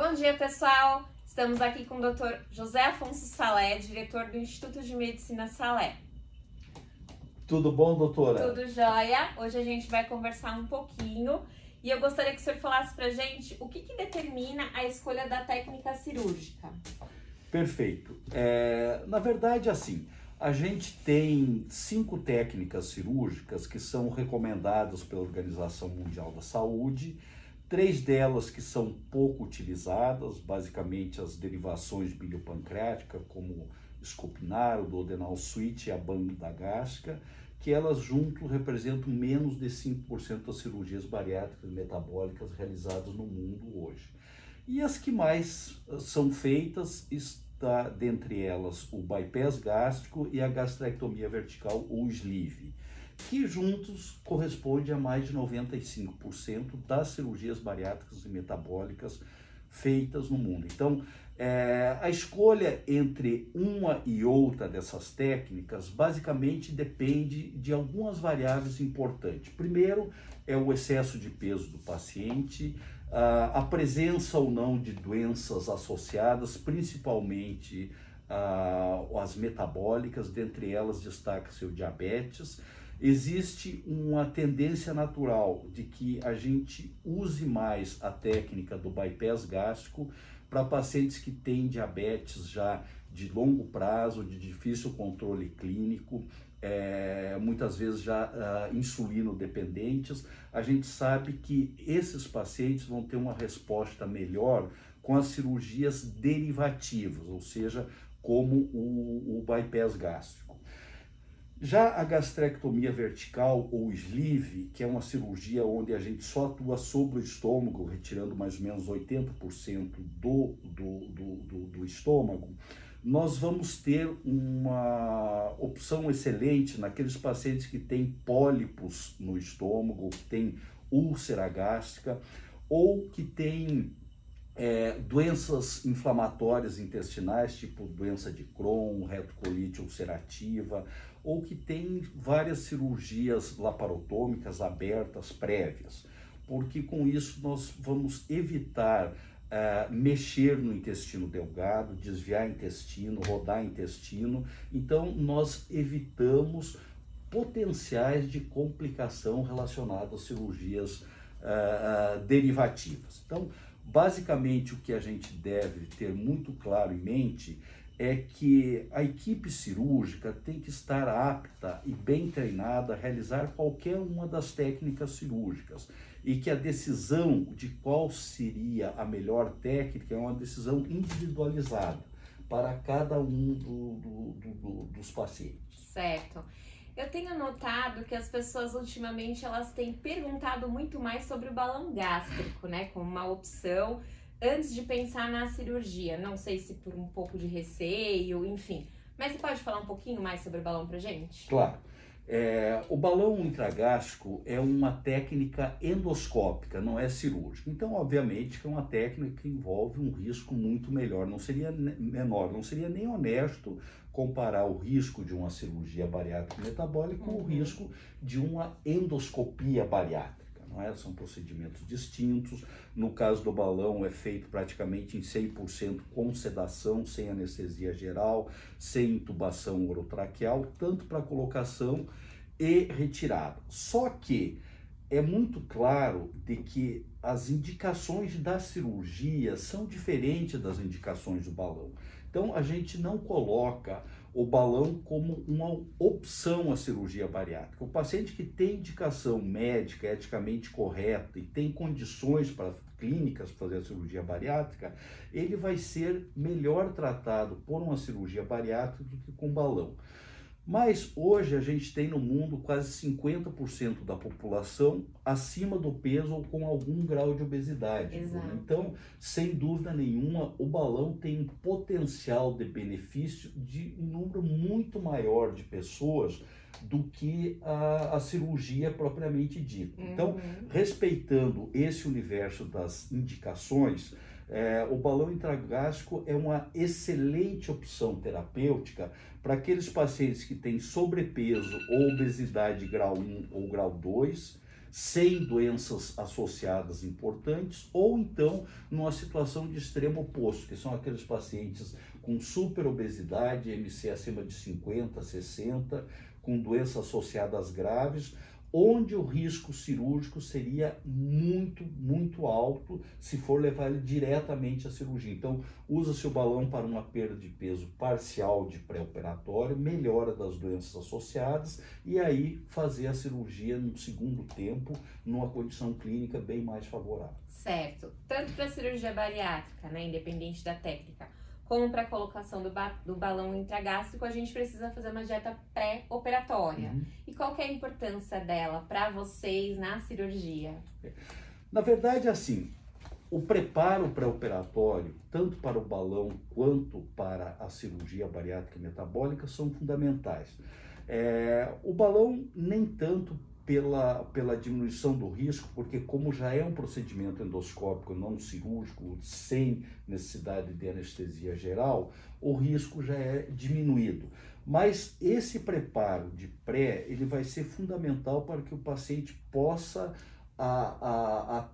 Bom dia, pessoal! Estamos aqui com o Dr. José Afonso Salé, diretor do Instituto de Medicina Salé. Tudo bom, doutora? Tudo jóia! Hoje a gente vai conversar um pouquinho e eu gostaria que o senhor falasse pra gente o que determina a escolha da técnica cirúrgica. Perfeito. Na verdade, assim, a gente tem 5 técnicas cirúrgicas que são recomendadas pela Organização Mundial da Saúde. 3 delas que são pouco utilizadas, basicamente as derivações biliopancreáticas, como escopinar, o duodenal switch e a banda gástrica, que elas juntos representam menos de 5% das cirurgias bariátricas metabólicas realizadas no mundo hoje. E as que mais são feitas, está dentre elas o bypass gástrico e a gastrectomia vertical ou sleeve, que juntos corresponde a mais de 95% das cirurgias bariátricas e metabólicas feitas no mundo. Então, a escolha entre uma e outra dessas técnicas basicamente depende de algumas variáveis importantes. Primeiro, é o excesso de peso do paciente, a presença ou não de doenças associadas, principalmente as metabólicas, dentre elas destaca-se o diabetes. Existe uma tendência natural de que a gente use mais a técnica do bypass gástrico para pacientes que têm diabetes já de longo prazo, de difícil controle clínico, muitas vezes já insulino dependentes. A gente sabe que esses pacientes vão ter uma resposta melhor com as cirurgias derivativas, ou seja, como o bypass gástrico. Já a gastrectomia vertical ou sleeve, que é uma cirurgia onde a gente só atua sobre o estômago, retirando mais ou menos 80% do estômago, nós vamos ter uma opção excelente naqueles pacientes que têm pólipos no estômago, que têm úlcera gástrica ou que têm doenças inflamatórias intestinais, tipo doença de Crohn, retocolite ulcerativa, ou que tem várias cirurgias laparotômicas abertas prévias, porque com isso nós vamos evitar mexer no intestino delgado, desviar intestino, rodar intestino. Então nós evitamos potenciais de complicação relacionadas às cirurgias derivativas. Então, basicamente, o que a gente deve ter muito claro em mente é que a equipe cirúrgica tem que estar apta e bem treinada a realizar qualquer uma das técnicas cirúrgicas e que a decisão de qual seria a melhor técnica é uma decisão individualizada para cada um dos pacientes. Certo. Eu tenho notado que as pessoas ultimamente elas têm perguntado muito mais sobre o balão gástrico, né, como uma opção antes de pensar na cirurgia. Não sei se por um pouco de receio, enfim. Mas você pode falar um pouquinho mais sobre o balão pra gente? Claro. O balão intragástrico é uma técnica endoscópica, não é cirúrgica. Então, obviamente, que é uma técnica que envolve um risco muito melhor, não seria menor, não seria nem honesto comparar o risco de uma cirurgia bariátrica metabólica com o risco de uma endoscopia bariátrica. Não é? São procedimentos distintos. No caso do balão, é feito praticamente em 100% com sedação, sem anestesia geral, sem intubação orotraqueal, tanto para colocação e retirada. Só que é muito claro de que as indicações da cirurgia são diferentes das indicações do balão. Então, a gente não coloca o balão como uma opção à cirurgia bariátrica. O paciente que tem indicação médica, eticamente correta e tem condições clínicas para fazer a cirurgia bariátrica, ele vai ser melhor tratado por uma cirurgia bariátrica do que com balão. Mas hoje a gente tem no mundo quase 50% da população acima do peso ou com algum grau de obesidade. Exato. Então, sem dúvida nenhuma, o balão tem um potencial de benefício de um número muito maior de pessoas do que a cirurgia propriamente dita. Então, respeitando esse universo das indicações, o balão intragástrico é uma excelente opção terapêutica para aqueles pacientes que têm sobrepeso ou obesidade grau 1 ou grau 2, sem doenças associadas importantes, ou então numa situação de extremo oposto, que são aqueles pacientes com superobesidade, MC acima de 50, 60, com doenças associadas graves, onde o risco cirúrgico seria muito, muito alto se for levar ele diretamente à cirurgia. Então, usa-se o balão para uma perda de peso parcial de pré-operatório, melhora das doenças associadas e aí fazer a cirurgia no segundo tempo, numa condição clínica bem mais favorável. Certo. Tanto para a cirurgia bariátrica, né, independente da técnica, como para a colocação do balão intragástrico, a gente precisa fazer uma dieta pré-operatória. E qual que é a importância dela para vocês na cirurgia? Na verdade, assim, o preparo pré-operatório, tanto para o balão quanto para a cirurgia bariátrica e metabólica, são fundamentais. O balão nem tanto pela diminuição do risco, porque como já é um procedimento endoscópico não cirúrgico, sem necessidade de anestesia geral, o risco já é diminuído. Mas esse preparo de pré, ele vai ser fundamental para que o paciente possa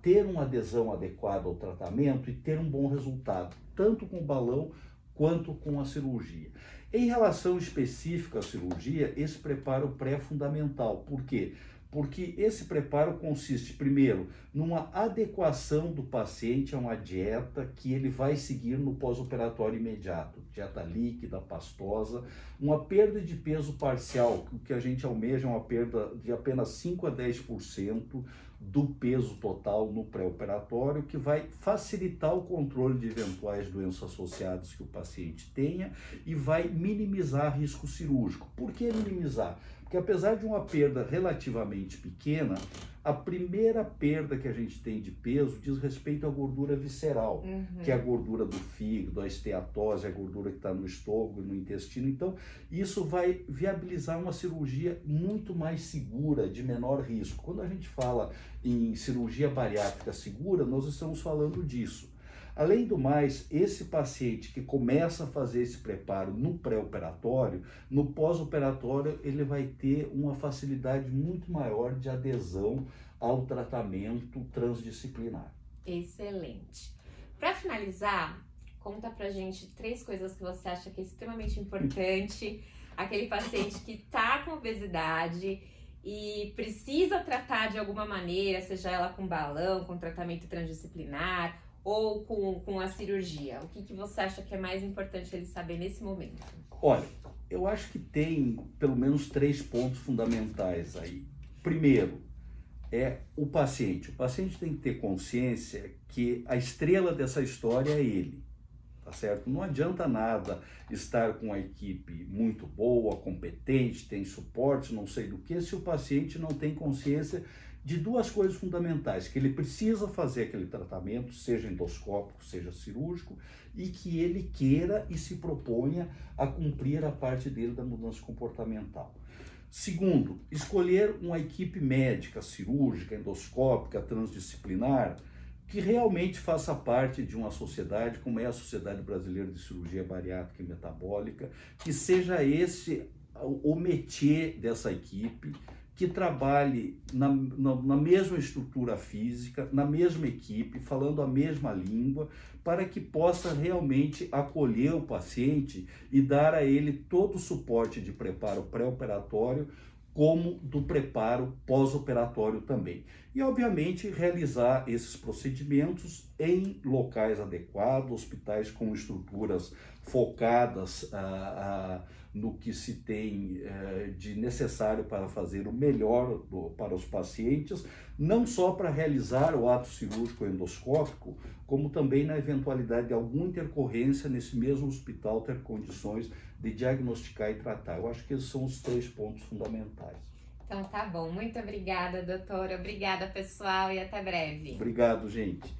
ter uma adesão adequada ao tratamento e ter um bom resultado, tanto com o balão quanto com a cirurgia. Em relação específica à cirurgia, esse preparo pré é fundamental. Por quê? Porque esse preparo consiste, primeiro, numa adequação do paciente a uma dieta que ele vai seguir no pós-operatório imediato, dieta líquida, pastosa, uma perda de peso parcial, o que a gente almeja é uma perda de apenas 5 a 10% do peso total no pré-operatório, que vai facilitar o controle de eventuais doenças associadas que o paciente tenha e vai minimizar risco cirúrgico. Por que minimizar? Porque apesar de uma perda relativamente pequena, a primeira perda que a gente tem de peso diz respeito à gordura visceral, que é a gordura do fígado, a esteatose, a gordura que está no estômago, no intestino. Então, isso vai viabilizar uma cirurgia muito mais segura, de menor risco. Quando a gente fala em cirurgia bariátrica segura, nós estamos falando disso. Além do mais, esse paciente que começa a fazer esse preparo no pré-operatório, no pós-operatório ele vai ter uma facilidade muito maior de adesão ao tratamento transdisciplinar. Excelente. Para finalizar, conta pra gente 3 coisas que você acha que é extremamente importante, aquele paciente que está com obesidade e precisa tratar de alguma maneira, seja ela com balão, com tratamento transdisciplinar, ou com a cirurgia? O que você acha que é mais importante ele saber nesse momento? Olha, eu acho que tem pelo menos 3 pontos fundamentais aí. Primeiro, é o paciente. O paciente tem que ter consciência que a estrela dessa história é ele, tá certo? Não adianta nada estar com uma equipe muito boa, competente, tem suporte, não sei do que, se o paciente não tem consciência de 2 coisas fundamentais, que ele precisa fazer aquele tratamento, seja endoscópico, seja cirúrgico, e que ele queira e se proponha a cumprir a parte dele da mudança comportamental. Segundo, escolher uma equipe médica, cirúrgica, endoscópica, transdisciplinar, que realmente faça parte de uma sociedade, como é a Sociedade Brasileira de Cirurgia Bariátrica e Metabólica, que seja esse o métier dessa equipe, que trabalhe na mesma estrutura física, na mesma equipe, falando a mesma língua, para que possa realmente acolher o paciente e dar a ele todo o suporte de preparo pré-operatório, como do preparo pós-operatório também. E, obviamente, realizar esses procedimentos em locais adequados, hospitais com estruturas focadas no que se tem de necessário para fazer o melhor para os pacientes, não só para realizar o ato cirúrgico endoscópico, como também na eventualidade de alguma intercorrência nesse mesmo hospital ter condições de diagnosticar e tratar. Eu acho que esses são os 3 pontos fundamentais. Então tá bom, muito obrigada, doutora, obrigada pessoal e até breve. Obrigado, gente.